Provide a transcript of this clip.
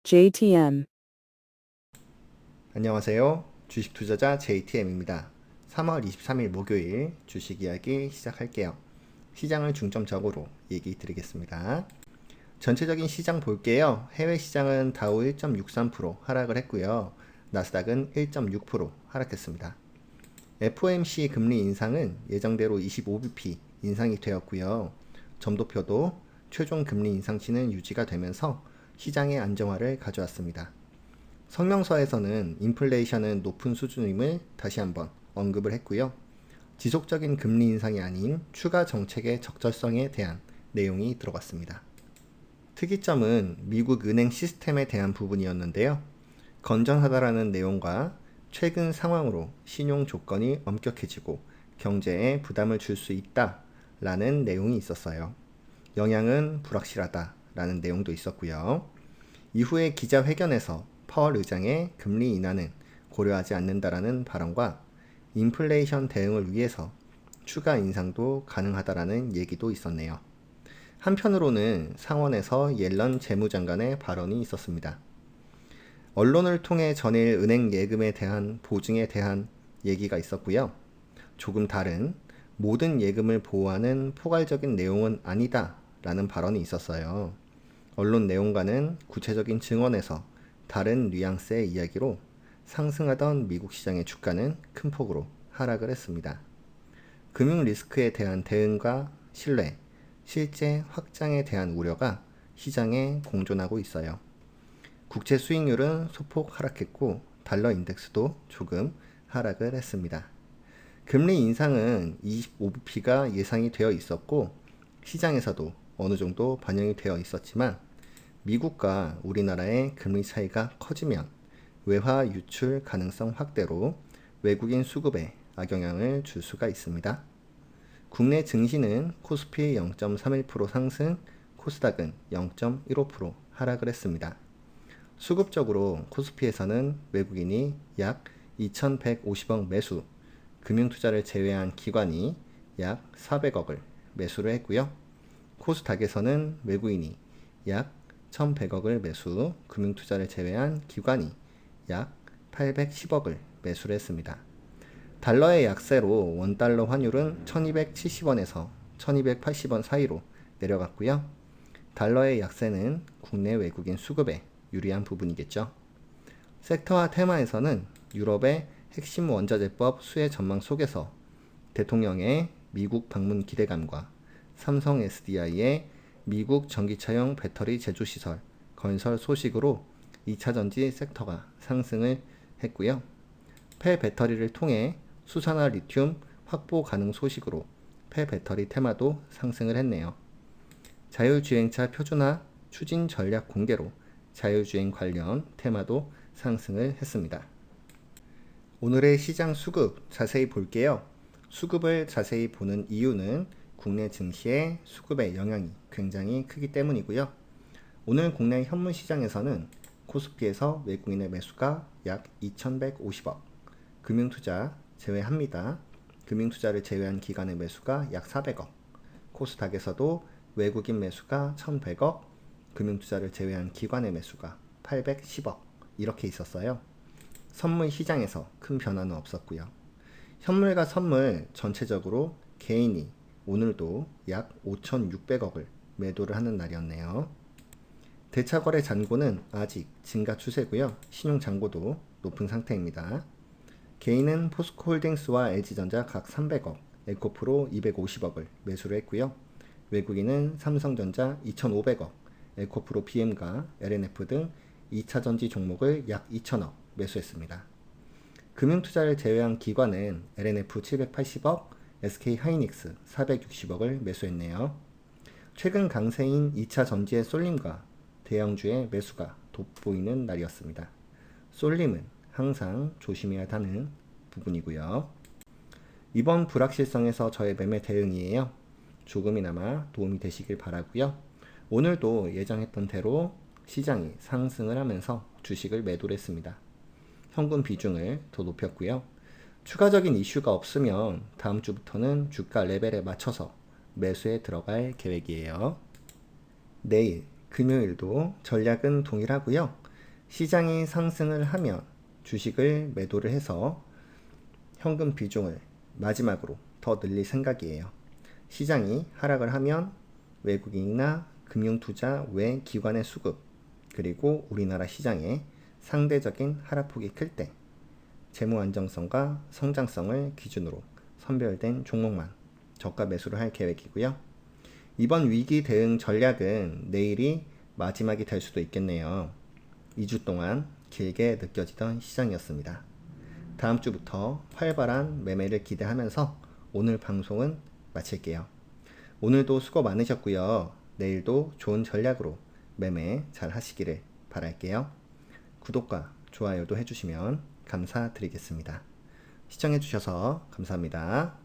JTM. 안녕하세요. 주식 투자자 JTM입니다. 3월 23일 목요일 주식 이야기 시작할게요. 시장을 중점적으로 얘기 드리겠습니다. 전체적인 시장 볼게요. 해외 시장은 다우 1.63% 하락을 했고요. 나스닥은 1.6% 하락했습니다. FOMC 금리 인상은 예정대로 25bp 인상이 되었고요. 점도표도 최종 금리 인상치는 유지가 되면서 시장의 안정화를 가져왔습니다. 성명서에서는 인플레이션은 높은 수준임을 다시 한번 언급을 했고요. 지속적인 금리 인상이 아닌 추가 정책의 적절성에 대한 내용이 들어갔습니다. 특이점은 미국 은행 시스템에 대한 부분이었는데요. 건전하다라는 내용과 최근 상황으로 신용 조건이 엄격해지고 경제에 부담을 줄 수 있다라는 내용이 있었어요. 영향은 불확실하다라는 내용도 있었고요. 이후에 기자회견에서 파월 의장의 금리 인하는 고려하지 않는다라는 발언과 인플레이션 대응을 위해서 추가 인상도 가능하다라는 얘기도 있었네요. 한편으로는 상원에서 옐런 재무장관의 발언이 있었습니다. 언론을 통해 전일 은행 예금에 대한 보증에 대한 얘기가 있었고요. 조금 다른 모든 예금을 보호하는 포괄적인 내용은 아니다 라는 발언이 있었어요. 언론 내용과는 구체적인 증언에서 다른 뉘앙스의 이야기로 상승하던 미국 시장의 주가는 큰 폭으로 하락을 했습니다. 금융 리스크에 대한 대응과 신뢰, 실제 확장에 대한 우려가 시장에 공존하고 있어요. 국채 수익률은 소폭 하락했고 달러 인덱스도 조금 하락을 했습니다. 금리 인상은 25bp가 예상이 되어 있었고 시장에서도 어느 정도 반영이 되어 있었지만 미국과 우리나라의 금리 차이가 커지면 외화 유출 가능성 확대로 외국인 수급에 악영향을 줄 수가 있습니다. 국내 증시는 코스피 0.31% 상승, 코스닥은 0.15% 하락을 했습니다. 수급적으로 코스피에서는 외국인이 약 2,150억 매수, 금융투자를 제외한 기관이 약 400억을 매수를 했고요. 코스닥에서는 외국인이 약 1,100억을 매수, 금융투자를 제외한 기관이 약 810억을 매수를 했습니다. 달러의 약세로 원달러 환율은 1270원에서 1280원 사이로 내려갔고요. 달러의 약세는 국내 외국인 수급에 유리한 부분이겠죠. 섹터와 테마에서는 유럽의 핵심 원자재법 수혜 전망 속에서 대통령의 미국 방문 기대감과 삼성 SDI의 미국 전기차용 배터리 제조시설 건설 소식으로 2차전지 섹터가 상승을 했고요. 폐배터리를 통해 수산화 리튬 확보 가능 소식으로 폐배터리 테마도 상승을 했네요. 자율주행차 표준화 추진 전략 공개로 자율주행 관련 테마도 상승을 했습니다. 오늘의 시장 수급 자세히 볼게요. 수급을 자세히 보는 이유는 국내 증시의 수급의 영향이 굉장히 크기 때문이고요. 오늘 국내 현물 시장에서는 코스피에서 외국인의 매수가 약 2,150억, 금융투자 제외합니다. 금융투자를 제외한 기관의 매수가 약 400억, 코스닥에서도 외국인 매수가 1,100억, 금융투자를 제외한 기관의 매수가 810억 이렇게 있었어요. 선물 시장에서 큰 변화는 없었고요. 현물과 선물 전체적으로 개인이 오늘도 약 5,600억을 매도를 하는 날이었네요. 대차거래 잔고는 아직 증가 추세고요. 신용잔고도 높은 상태입니다. 개인은 포스코홀딩스와 LG전자 각 300억, 에코프로 250억을 매수를 했고요. 외국인은 삼성전자 2,500억, 에코프로 BM과 LNF 등 2차전지 종목을 약 2,000억 매수했습니다. 금융투자를 제외한 기관은 LNF 780억, SK하이닉스 460억을 매수했네요. 최근 강세인 2차 전지의 쏠림과 대형주의 매수가 돋보이는 날이었습니다. 쏠림은 항상 조심해야 하는 부분이고요. 이번 불확실성에서 저의 매매 대응이에요. 조금이나마 도움이 되시길 바라고요. 오늘도 예정했던 대로 시장이 상승을 하면서 주식을 매도를 했습니다. 현금 비중을 더 높였고요. 추가적인 이슈가 없으면 다음 주부터는 주가 레벨에 맞춰서 매수에 들어갈 계획이에요. 내일 금요일도 전략은 동일하고요. 시장이 상승을 하면 주식을 매도를 해서 현금 비중을 마지막으로 더 늘릴 생각이에요. 시장이 하락을 하면 외국인이나 금융투자 외 기관의 수급, 그리고 우리나라 시장의 상대적인 하락폭이 클 때 재무 안정성과 성장성을 기준으로 선별된 종목만 저가 매수를 할 계획이고요. 이번 위기 대응 전략은 내일이 마지막이 될 수도 있겠네요. 2주 동안 길게 느껴지던 시장이었습니다. 다음 주부터 활발한 매매를 기대하면서 오늘 방송은 마칠게요. 오늘도 수고 많으셨고요. 내일도 좋은 전략으로 매매 잘 하시기를 바랄게요. 구독과 좋아요도 해주시면 감사드리겠습니다. 시청해주셔서 감사합니다.